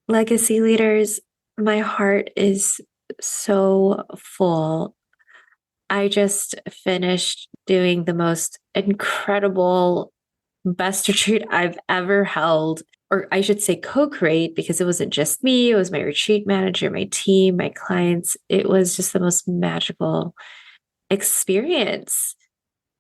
Legacy leaders, my heart is so full. I just finished doing the most incredible best retreat I've ever held, or I should say co-create, because it wasn't just me, it was my retreat manager, my team, my clients. It was just the most magical experience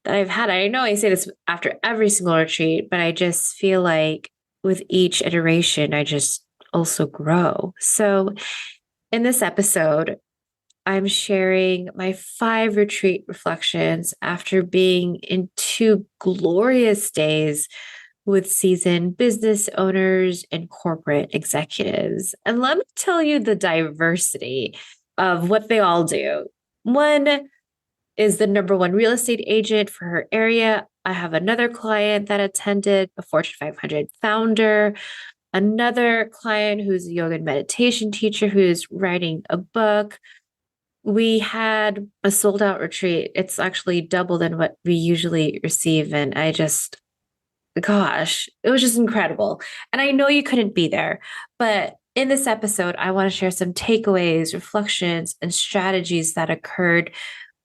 that I've had. I know I say this after every single retreat, but I just feel like with each iteration, I just also grow. So in this episode, I'm sharing my 5 retreat reflections after being in 2 glorious days with seasoned business owners and corporate executives. And let me tell you the diversity of what they all do. One is the number one real estate agent for her area. I have another client that attended, a Fortune 500 founder, another client who's a yoga and meditation teacher who's writing a book. We had a sold out retreat. It's actually double than what we usually receive. And gosh, it was just incredible. And I know you couldn't be there, but in this episode, I want to share some takeaways, reflections, and strategies that occurred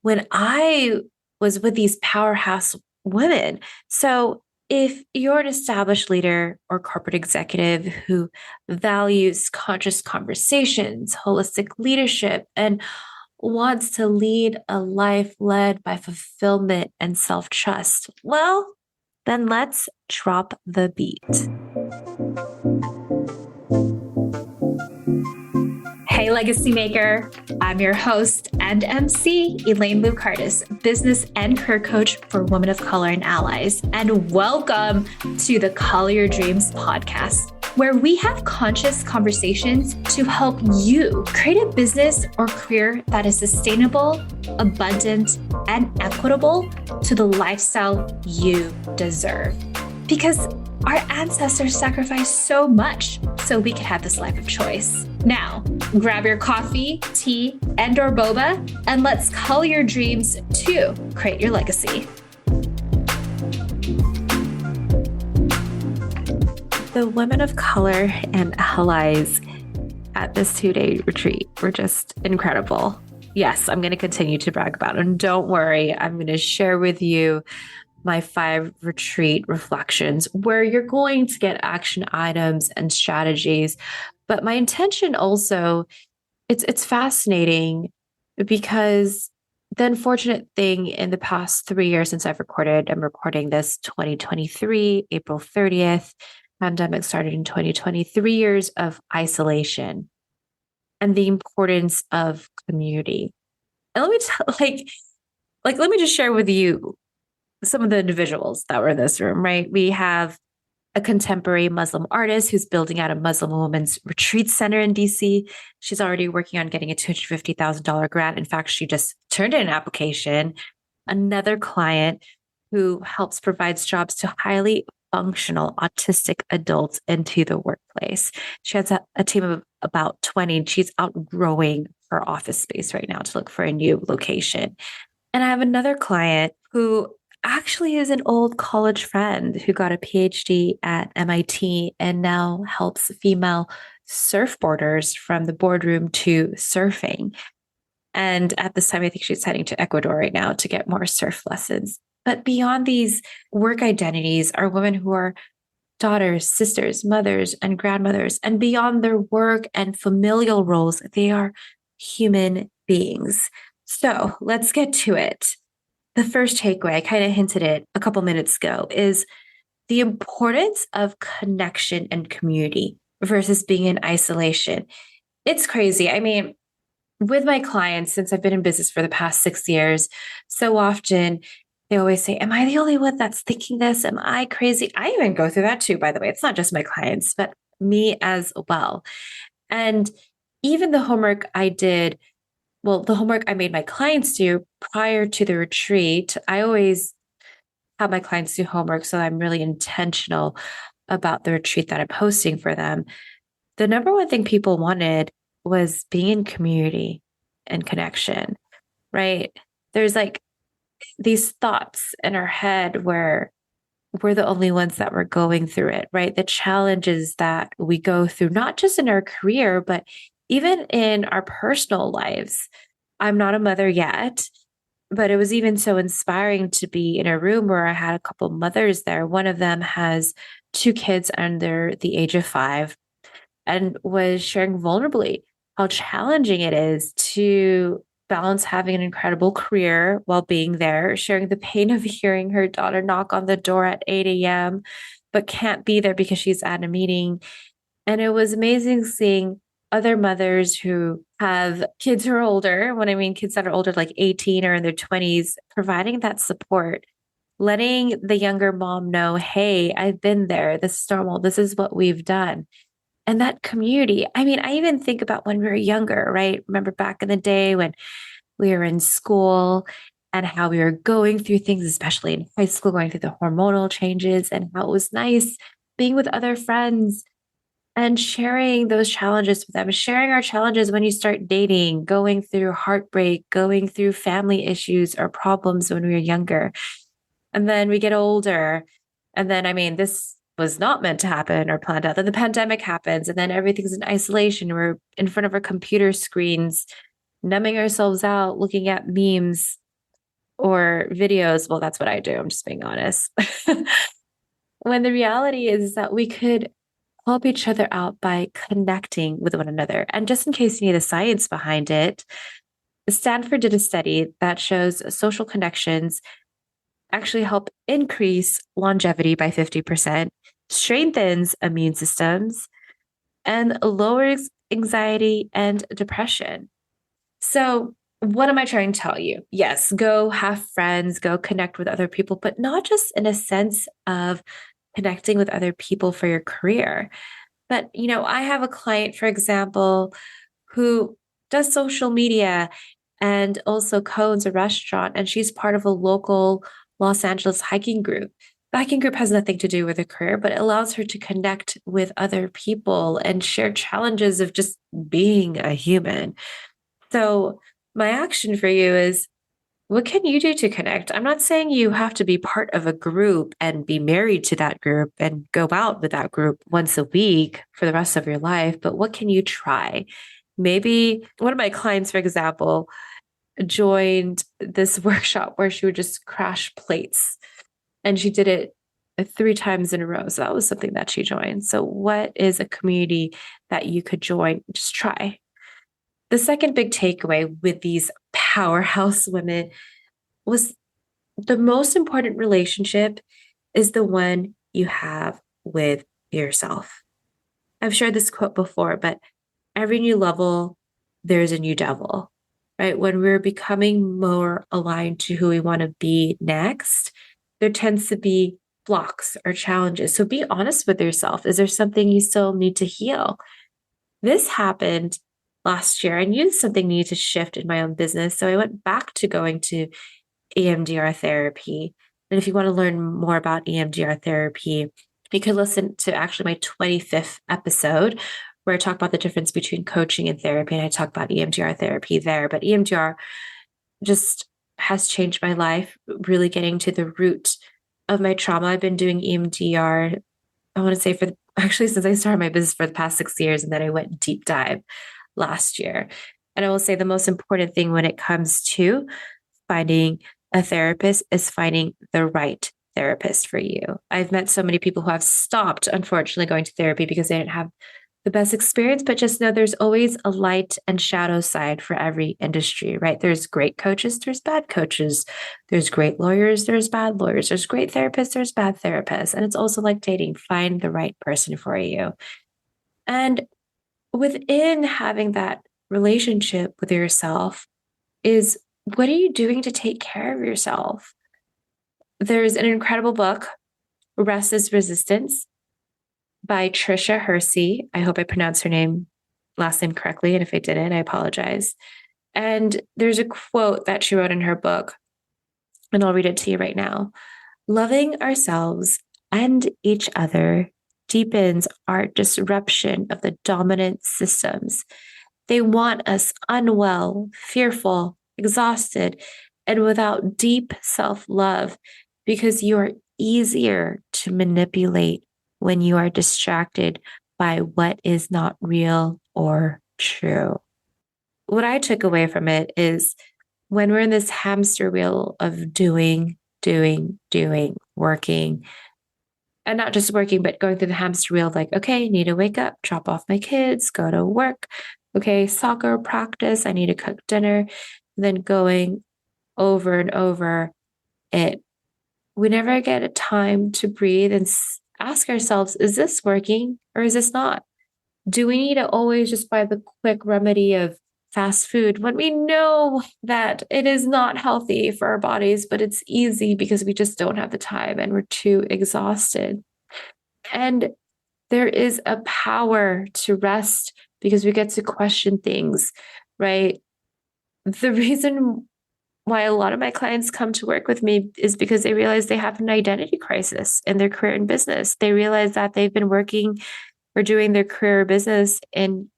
when I was with these powerhouse women. So, if you're an established leader or corporate executive who values conscious conversations, holistic leadership, and wants to lead a life led by fulfillment and self trust, well, then let's drop the beat. Hey, Legacy Maker. I'm your host and MC, Elaine Lucardis, business and career coach for women of color and allies. And welcome to the Call Your Dreams podcast, where we have conscious conversations to help you create a business or career that is sustainable, abundant, and equitable to the lifestyle you deserve. Because our ancestors sacrificed so much so we could have this life of choice. Now, grab your coffee, tea, and/or boba, and let's call your dreams to create your legacy. The women of color and allies at this 2-day retreat were just incredible. Yes, I'm going to continue to brag about them. Don't worry, I'm going to share with you my 5 retreat reflections where you're going to get action items and strategies. But my intention also, it's fascinating because the unfortunate thing in the past 3 years since I'm recording this 2023, April 30th, pandemic started in 2020, 3 years of isolation and the importance of community. And let me tell, let me just share with you some of the individuals that were in this room, right? We have a contemporary Muslim artist who's building out a Muslim women's retreat center in DC. She's already working on getting a $250,000 grant. In fact, she just turned in an application. Another client who helps provides jobs to highly functional autistic adults into the workplace. She has a team of about 20, and she's outgrowing her office space right now to look for a new location. And I have another client who actually is an old college friend who got a PhD at MIT and now helps female surfboarders from the boardroom to surfing. And at this time, I think she's heading to Ecuador right now to get more surf lessons. But beyond these work identities are women who are daughters, sisters, mothers, and grandmothers. And beyond their work and familial roles, they are human beings. So let's get to it. The first takeaway, I kind of hinted it a couple minutes ago, is the importance of connection and community versus being in isolation. It's crazy. I mean, with my clients, since I've been in business for the past 6 years, so often they always say, am I the only one that's thinking this? Am I crazy? I even go through that too, by the way. It's not just my clients, but me as well. And even the homework the homework I made my clients do prior to the retreat, I always have my clients do homework, so I'm really intentional about the retreat that I'm hosting for them. The number one thing people wanted was being in community and connection, right? There's like these thoughts in our head where we're the only ones that were going through it, right? The challenges that we go through, not just in our career, but even in our personal lives. I'm not a mother yet, but it was even so inspiring to be in a room where I had a couple mothers there. One of them has two kids under the age of 5 and was sharing vulnerably how challenging it is to balance having an incredible career while being there, sharing the pain of hearing her daughter knock on the door at 8 a.m., but can't be there because she's at a meeting. And it was amazing seeing other mothers who have kids who are older. When I mean kids that are older, like 18 or in their 20s, providing that support, letting the younger mom know, hey, I've been there. This is normal. This is what we've done. And that community, I mean, I even think about when we were younger, right? Remember back in the day when we were in school and how we were going through things, especially in high school, going through the hormonal changes and how it was nice being with other friends and sharing those challenges with them, sharing our challenges when you start dating, going through heartbreak, going through family issues or problems when we were younger. And then we get older. And then, I mean, this was not meant to happen or planned out. Then the pandemic happens, and then everything's in isolation. We're in front of our computer screens, numbing ourselves out, looking at memes or videos. Well, that's what I do. I'm just being honest. When the reality is that we could help each other out by connecting with one another. And just in case you need the science behind it, Stanford did a study that shows social connections actually help increase longevity by 50%, strengthens immune systems, and lowers anxiety and depression. So, what am I trying to tell you? Yes, go have friends, go connect with other people, but not just in a sense of connecting with other people for your career. But, I have a client, for example, who does social media and also co-owns a restaurant, and she's part of a local Los Angeles hiking group. The hiking group has nothing to do with her career, but it allows her to connect with other people and share challenges of just being a human. So, my action for you is what can you do to connect? I'm not saying you have to be part of a group and be married to that group and go out with that group once a week for the rest of your life, but what can you try? Maybe one of my clients, for example, joined this workshop where she would just crash plates and she did it 3 times in a row. So that was something that she joined. So, what is a community that you could join? Just try. The second big takeaway with these powerhouse women was the most important relationship is the one you have with yourself. I've shared this quote before, but every new level, there's a new devil, right? When we're becoming more aligned to who we want to be next, there tends to be blocks or challenges. So be honest with yourself. Is there something you still need to heal? This happened last year. I knew something needed to shift in my own business. So I went back to going to EMDR therapy. And if you want to learn more about EMDR therapy, you could listen to actually my 25th episode where I talk about the difference between coaching and therapy. And I talk about EMDR therapy there. But EMDR just has changed my life, really getting to the root of my trauma. I've been doing EMDR, I want to say actually since I started my business for the past 6 years. And then I went deep dive last year. And I will say the most important thing when it comes to finding a therapist is finding the right therapist for you. I've met so many people who have stopped, unfortunately, going to therapy because they didn't have the best experience, but just know there's always a light and shadow side for every industry, right? There's great coaches, there's bad coaches, there's great lawyers, there's bad lawyers, there's great therapists, there's bad therapists. And it's also like dating, find the right person for you. And within having that relationship with yourself is what are you doing to take care of yourself? There's an incredible book, Rest is Resistance by Trisha Hersey. I hope I pronounced her last name correctly. And if I didn't, I apologize. And there's a quote that she wrote in her book, and I'll read it to you right now. Loving ourselves and each other deepens our disruption of the dominant systems. They want us unwell, fearful, exhausted, and without deep self love because you are easier to manipulate when you are distracted by what is not real or true. What I took away from it is when we're in this hamster wheel of doing, working, and not just working, but going through the hamster wheel, like, okay, need to wake up, drop off my kids, go to work. Okay, soccer practice, I need to cook dinner. Then going over and over it. We never get a time to breathe and ask ourselves, is this working or is this not? Do we need to always just buy the quick remedy of fast food when we know that it is not healthy for our bodies, but it's easy because we just don't have the time and we're too exhausted? And there is a power to rest because we get to question things, right? The reason why a lot of my clients come to work with me is because they realize they have an identity crisis in their career and business. They realize that they've been working or doing their career or business in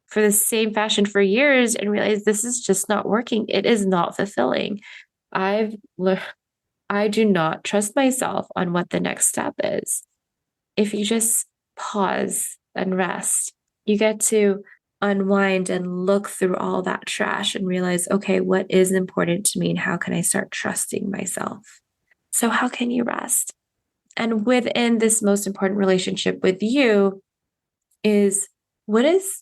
for the same fashion for years and realize this is just not working. It is not fulfilling. I've learned I do not trust myself on what the next step is. If you just pause and rest, you get to unwind and look through all that trash and realize, okay, what is important to me and how can I start trusting myself? So, how can you rest? And within this most important relationship with you is what is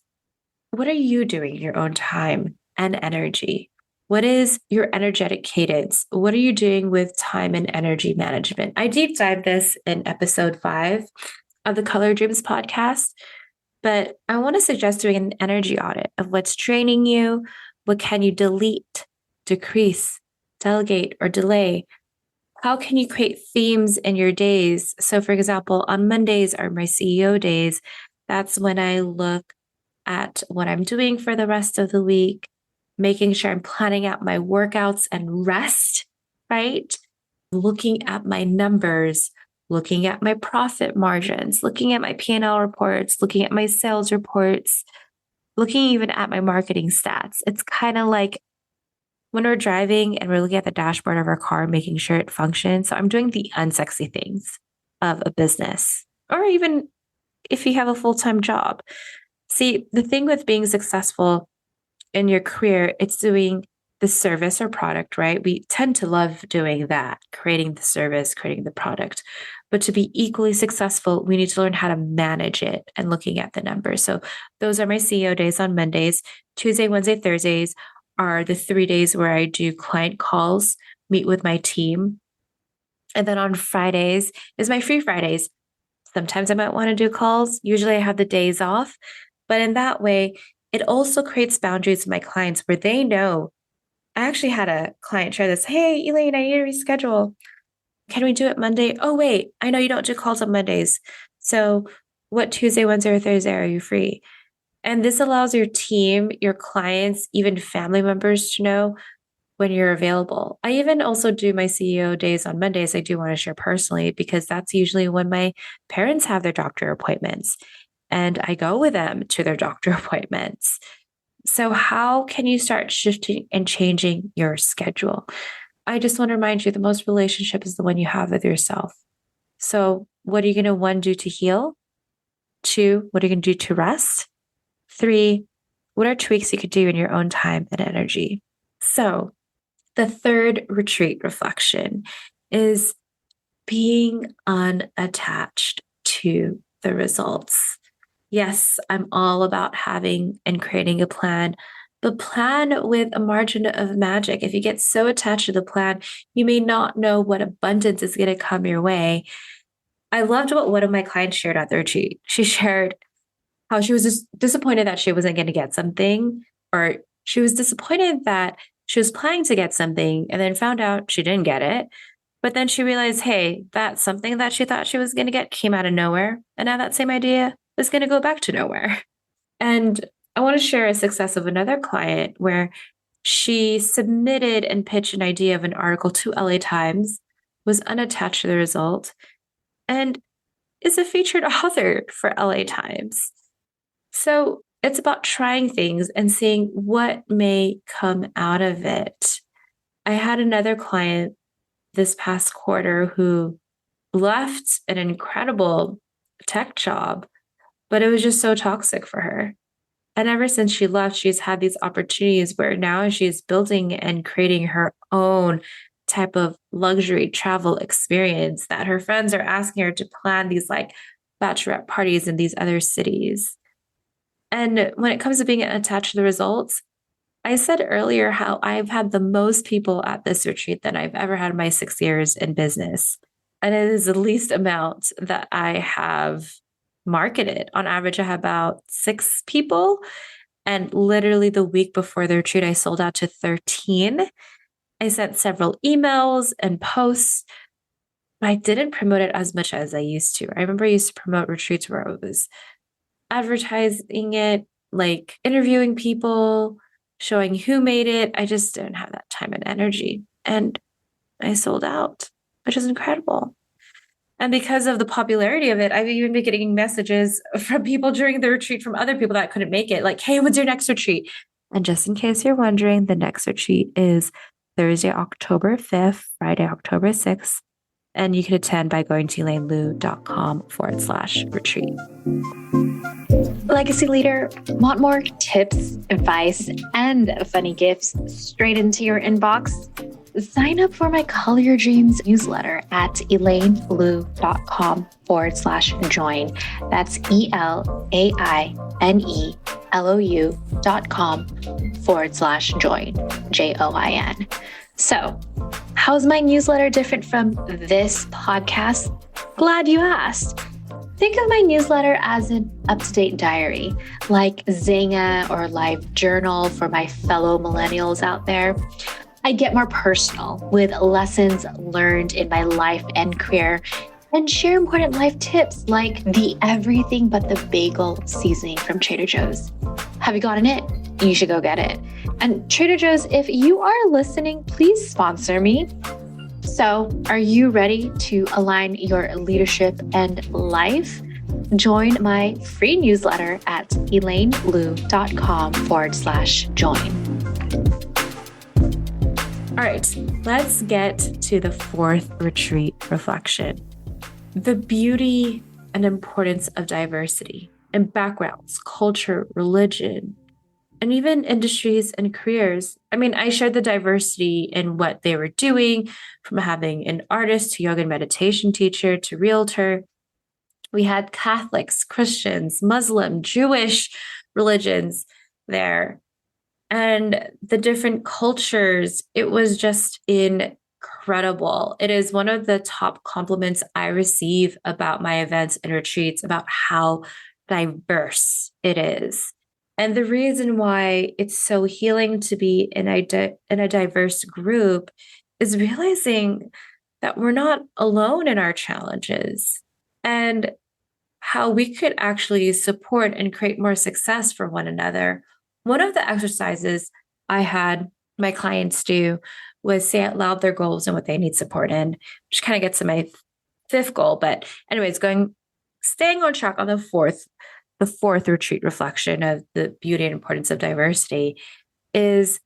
what are you doing in your own time and energy? What is your energetic cadence? What are you doing with time and energy management? I deep dive this in episode 5 of the Color Dreams podcast, but I want to suggest doing an energy audit of what's draining you, what can you delete, decrease, delegate, or delay. How can you create themes in your days? So, for example, on Mondays are my CEO days. That's when I look at what I'm doing for the rest of the week, making sure I'm planning out my workouts and rest, right? Looking at my numbers, looking at my profit margins, looking at my P&L reports, looking at my sales reports, looking even at my marketing stats. It's kind of like when we're driving and we're looking at the dashboard of our car, making sure it functions. So I'm doing the unsexy things of a business, or even if you have a full-time job. See, the thing with being successful in your career, it's doing the service or product, right? We tend to love doing that, creating the service, creating the product. But to be equally successful, we need to learn how to manage it and looking at the numbers. So those are my CEO days on Mondays. Tuesday, Wednesday, Thursdays are the 3 days where I do client calls, meet with my team. And then on Fridays is my free Fridays. Sometimes I might want to do calls. Usually I have the days off. But in that way, it also creates boundaries with my clients where they know. I actually had a client share this. Hey, Elaine, I need to reschedule. Can we do it Monday? Oh, wait, I know you don't do calls on Mondays. So what Tuesday, Wednesday, or Thursday are you free? And this allows your team, your clients, even family members to know when you're available. I even also do my CEO days on Mondays. I do want to share personally because that's usually when my parents have their doctor appointments and I go with them to their doctor appointments. So, how can you start shifting and changing your schedule? I just want to remind you the most relationship is the one you have with yourself. So, what are you going to, one, do to heal? 2, what are you going to do to rest? 3, what are tweaks you could do in your own time and energy? So, the third retreat reflection is being unattached to the results. Yes, I'm all about having and creating a plan, but plan with a margin of magic. If you get so attached to the plan, you may not know what abundance is going to come your way. I loved what one of my clients shared at the retreat. She shared how she was just disappointed that she wasn't going to get something, or she was disappointed that she was planning to get something and then found out she didn't get it. But then she realized, hey, that something that she thought she was going to get came out of nowhere. And now that same idea is going to go back to nowhere. And I want to share a success of another client where she submitted and pitched an idea of an article to LA Times, was unattached to the result, and is a featured author for LA Times. So it's about trying things and seeing what may come out of it. I had another client this past quarter who left an incredible tech job, but it was just so toxic for her. And ever since she left, she's had these opportunities where now she's building and creating her own type of luxury travel experience that her friends are asking her to plan these like bachelorette parties in these other cities. And when it comes to being attached to the results, I said earlier how I've had the most people at this retreat than I've ever had in my 6 years in business. And it is the least amount that I have marketed. On average, I have about 6 people. And literally the week before the retreat, I sold out to 13. I sent several emails and posts, but I didn't promote it as much as I used to. I remember I used to promote retreats where I was advertising it, like interviewing people, showing who made it. I just didn't have that time and energy. And I sold out, which is incredible. And because of the popularity of it, I've even been getting messages from people during the retreat from other people that couldn't make it, like, hey, when's your next retreat? And just in case you're wondering, the next retreat is Thursday, October 5th, Friday, October 6th. And you can attend by going to elainelu.com/retreat. Legacy leader, want more tips, advice, and funny gifts straight into your inbox? Sign up for my Color Your Dreams newsletter at elainelu.com/join. That's ELAINELOU.com/join. JOIN. So, how's my newsletter different from this podcast? Glad you asked. Think of my newsletter as an up-to-date diary, like Zynga or Live Journal for my fellow millennials out there. I get more personal with lessons learned in my life and career and share important life tips like the everything but the bagel seasoning from Trader Joe's. Have you gotten it? You should go get it. And Trader Joe's, if you are listening, please sponsor me. So, are you ready to align your leadership and life? Join my free newsletter at elainelu.com/join. All right, let's get to the 4th retreat reflection. The beauty and importance of diversity in backgrounds, culture, religion, and even industries and careers. I mean, I shared the diversity in what they were doing, from having an artist to yoga and meditation teacher to realtor. We had Catholics, Christians, Muslim, Jewish religions there. And the different cultures, it was just incredible. It is one of the top compliments I receive about my events and retreats about how diverse it is. And the reason why it's so healing to be in a diverse group is realizing that we're not alone in our challenges and how we could actually support and create more success for one another. One of the exercises I had my clients do was say out loud their goals and what they need support in, which kind of gets to my 5th goal. But anyways, staying on track on the fourth retreat reflection of the beauty and importance of diversity is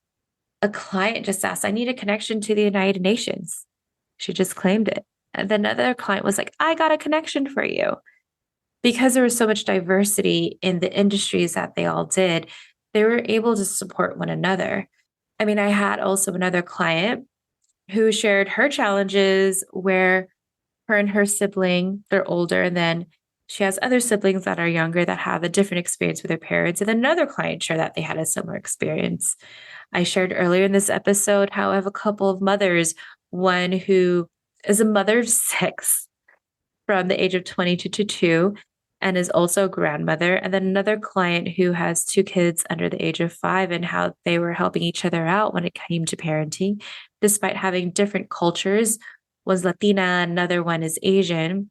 a client just asked, I need a connection to the United Nations. She just claimed it. And then another client was like, I got a connection for you. Because there was so much diversity in the industries that they all did, they were able to support one another. I mean, I had also another client who shared her challenges where her and her sibling, they're older, and then she has other siblings that are younger that have a different experience with their parents. And then another client shared that they had a similar experience. I shared earlier in this episode how I have a couple of mothers, one who is a mother of 6 from the age of 22 to 2 and is also a grandmother. And then another client who has 2 kids under the age of 5 and how they were helping each other out when it came to parenting, despite having different cultures. Was Latina, another one is Asian.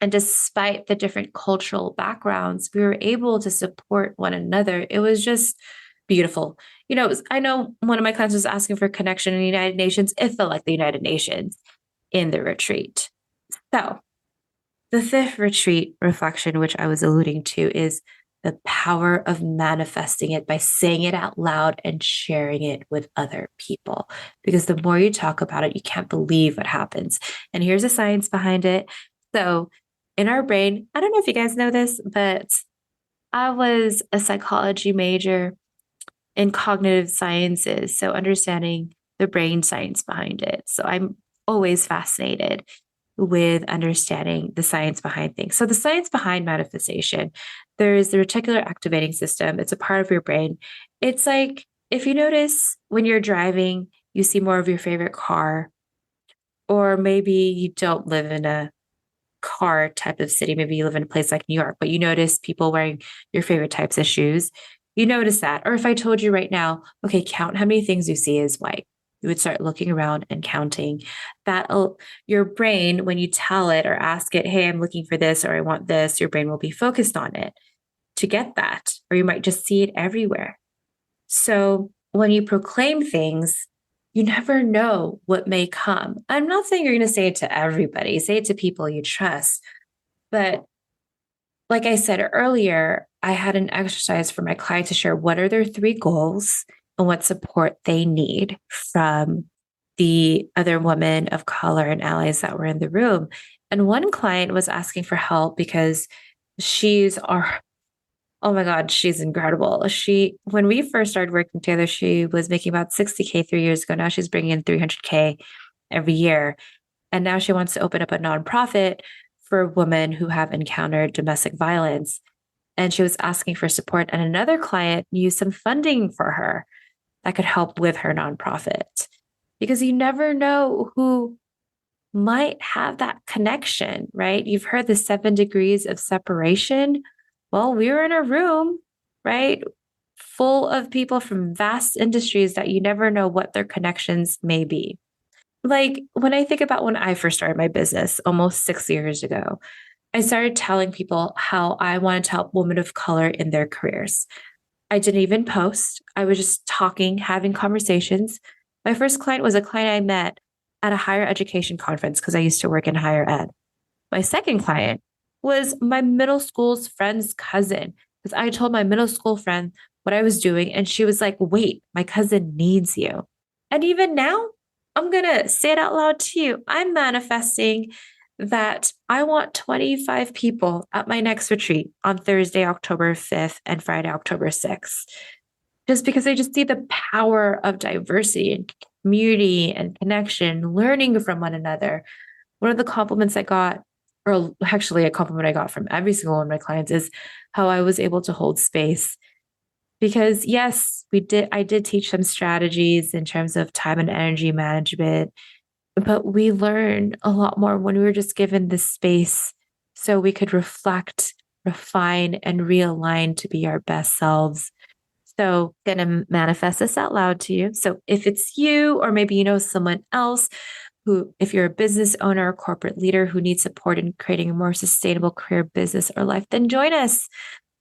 And despite the different cultural backgrounds, we were able to support one another. It was just beautiful. I know one of my clients was asking for connection in the United Nations. It felt like the United Nations in the retreat. So the 5th retreat reflection, which I was alluding to, is the power of manifesting it by saying it out loud and sharing it with other people. Because the more you talk about it, you can't believe what happens. And here's the science behind it. So, in our brain, I don't know if you guys know this, but I was a psychology major in cognitive sciences. So, understanding the brain science behind it. So, I'm always fascinated with understanding the science behind things. So, the science behind manifestation, there's the reticular activating system. It's a part of your brain. It's like if you notice when you're driving, you see more of your favorite car, or maybe you don't live in a car type of city. Maybe you live in a place like New York, but you notice people wearing your favorite types of shoes. You notice that. Or if I told you right now, okay, count how many things you see is white, you would start looking around and counting that. Your brain, when you tell it or ask it, hey, I'm looking for this or I want this, your brain will be focused on it to get that. Or you might just see it everywhere. So when you proclaim things, you never know what may come. I'm not saying you're going to say it to everybody, say it to people you trust. But like I said earlier, I had an exercise for my clients to share what are their three goals and what support they need from the other women of color and allies that were in the room. And one client was asking for help because she's our oh my God, she's incredible. When we first started working together, she was making about 60K 3 years ago. Now she's bringing in 300K every year. And now she wants to open up a nonprofit for women who have encountered domestic violence. And she was asking for support. And another client used some funding for her that could help with her nonprofit. Because you never know who might have that connection, right? You've heard the 7 degrees of separation. Well, we were in a room, right? Full of people from vast industries that you never know what their connections may be. Like when I think about when I first started my business almost 6 years ago, I started telling people how I wanted to help women of color in their careers. I didn't even post. I was just talking, having conversations. My first client was a client I met at a higher education conference because I used to work in higher ed. My second client was my middle school's friend's cousin because I told my middle school friend what I was doing. And she was like, wait, my cousin needs you. And even now, I'm going to say it out loud to you. I'm manifesting that I want 25 people at my next retreat on Thursday, October 5th and Friday, October 6th. Just because I just see the power of diversity and community and connection, learning from one another. One of the compliments I got, or actually a compliment I got from every single one of my clients, is how I was able to hold space. Because yes, I did teach them strategies in terms of time and energy management, but we learned a lot more when we were just given the space so we could reflect, refine, and realign to be our best selves. So, going to manifest this out loud to you. So, if it's you, or maybe you know someone else who, if you're a business owner or corporate leader who needs support in creating a more sustainable career, business, or life, then join us.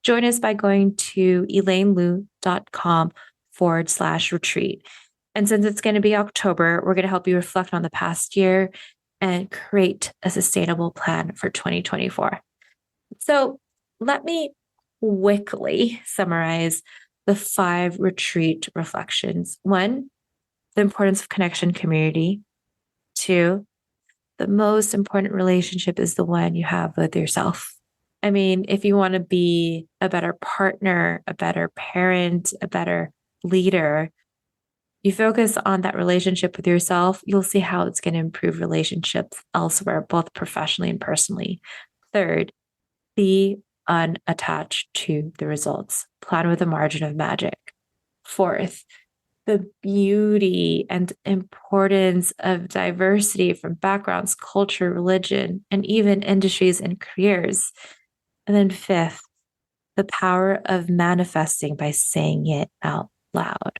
Join us by going to elainelu.com/retreat. And since it's going to be October, we're going to help you reflect on the past year and create a sustainable plan for 2024. So let me quickly summarize the 5 retreat reflections. 1, the importance of connection community. 2, the most important relationship is the one you have with yourself. I mean, if you want to be a better partner, a better parent, a better leader, you focus on that relationship with yourself, you'll see how it's going to improve relationships elsewhere, both professionally and personally. 3rd, be unattached to the results. Plan with a margin of magic. 4th, the beauty and importance of diversity from backgrounds, culture, religion, and even industries and careers. And then 5th, the power of manifesting by saying it out loud.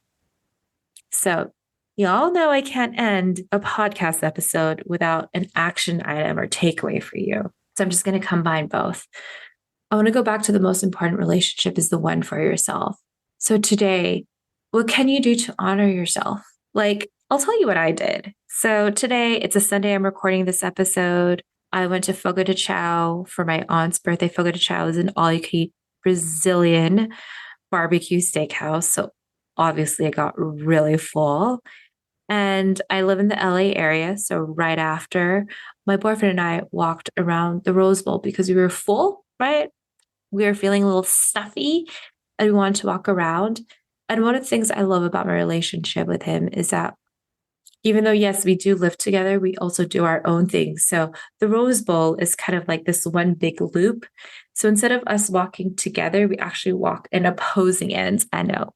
So, y'all know I can't end a podcast episode without an action item or takeaway for you. So I'm just going to combine both. I want to go back to the most important relationship is the one for yourself. So today, what can you do to honor yourself? Like, I'll tell you what I did. So today, it's a Sunday. I'm recording this episode. I went to Fogo de Chao for my aunt's birthday. Fogo de Chao is an all-you-can-eat Brazilian barbecue steakhouse. So obviously I got really full. And I live in the LA area. So right after, my boyfriend and I walked around the Rose Bowl because we were full, right? We were feeling a little stuffy and we wanted to walk around. And one of the things I love about my relationship with him is that even though, yes, we do live together, we also do our own things. So the Rose Bowl is kind of like this one big loop. So instead of us walking together, we actually walk in opposing ends. I know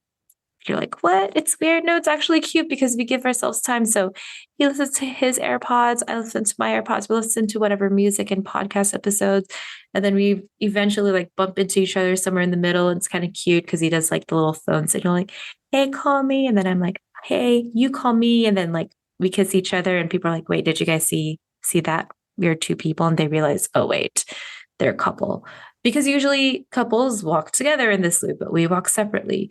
you're like, what? It's weird. No, it's actually cute because we give ourselves time. So he listens to his AirPods. I listen to my AirPods. We listen to whatever music and podcast episodes. And then we eventually like bump into each other somewhere in the middle. And it's kind of cute because he does like the little phone signal, like, hey, call me. And then I'm like, hey, you call me. And then like we kiss each other and people are like, wait, did you guys see that? We are two people. And they realize, oh, wait, they're a couple. Because usually couples walk together in this loop, but we walk separately.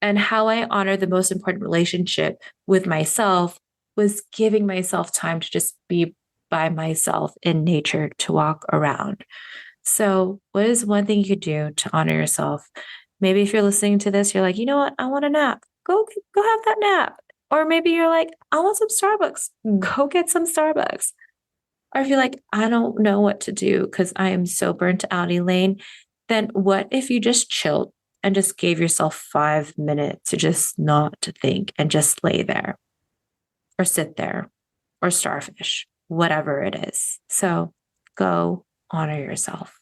And how I honor the most important relationship with myself was giving myself time to just be by myself in nature to walk around. So, what is one thing you could do to honor yourself? Maybe if you're listening to this, you're like, you know what? I want a nap. Go have that nap. Or maybe you're like, I want some Starbucks. Go get some Starbucks. Or if you're like, I don't know what to do because I am so burnt out, Elaine, then what if you just chilled and just gave yourself 5 minutes to just not to think and just lay there or sit there or starfish, whatever it is. So go honor yourself.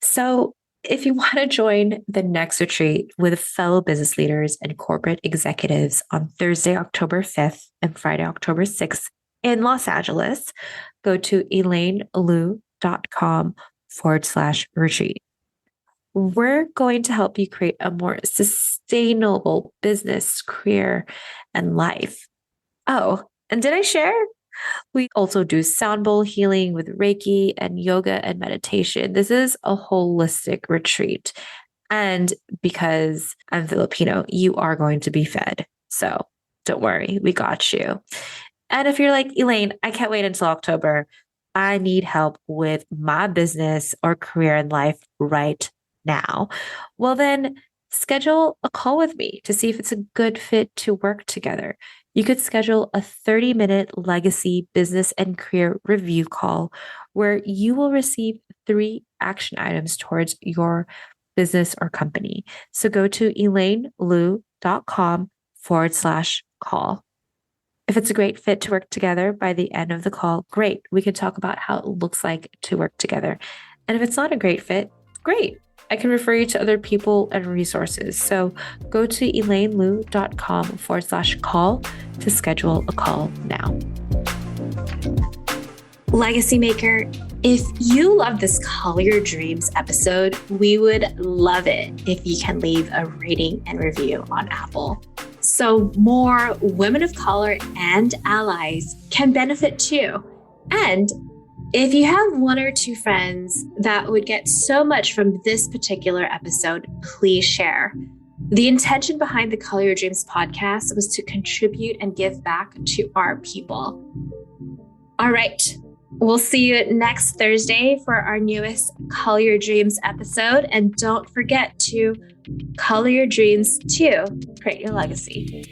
So if you want to join the next retreat with fellow business leaders and corporate executives on Thursday, October 5th and Friday, October 6th in Los Angeles, go to elainelu.com/retreat. We're going to help you create a more sustainable business, career, and life. Oh, and did I share? We also do sound bowl healing with Reiki and yoga and meditation. This is a holistic retreat. And because I'm Filipino, you are going to be fed. So don't worry, we got you. And if you're like, Elaine, I can't wait until October. I need help with my business or career in life right now. Well, then schedule a call with me to see if it's a good fit to work together. You could schedule a 30-minute legacy business and career review call where you will receive 3 action items towards your business or company. So go to elainelu.com/call. If it's a great fit to work together by the end of the call, great. We can talk about how it looks like to work together. And if it's not a great fit, great. I can refer you to other people and resources. So go to elainelu.com/call to schedule a call now. Legacy Maker, if you love this Color Your Dreams episode, we would love it if you can leave a rating and review on Apple, so more women of color and allies can benefit too. And if you have 1 or 2 friends that would get so much from this particular episode, please share. The intention behind the Color Your Dreams podcast was to contribute and give back to our people. All right. We'll see you next Thursday for our newest Color Your Dreams episode. And don't forget to color your dreams to create your legacy.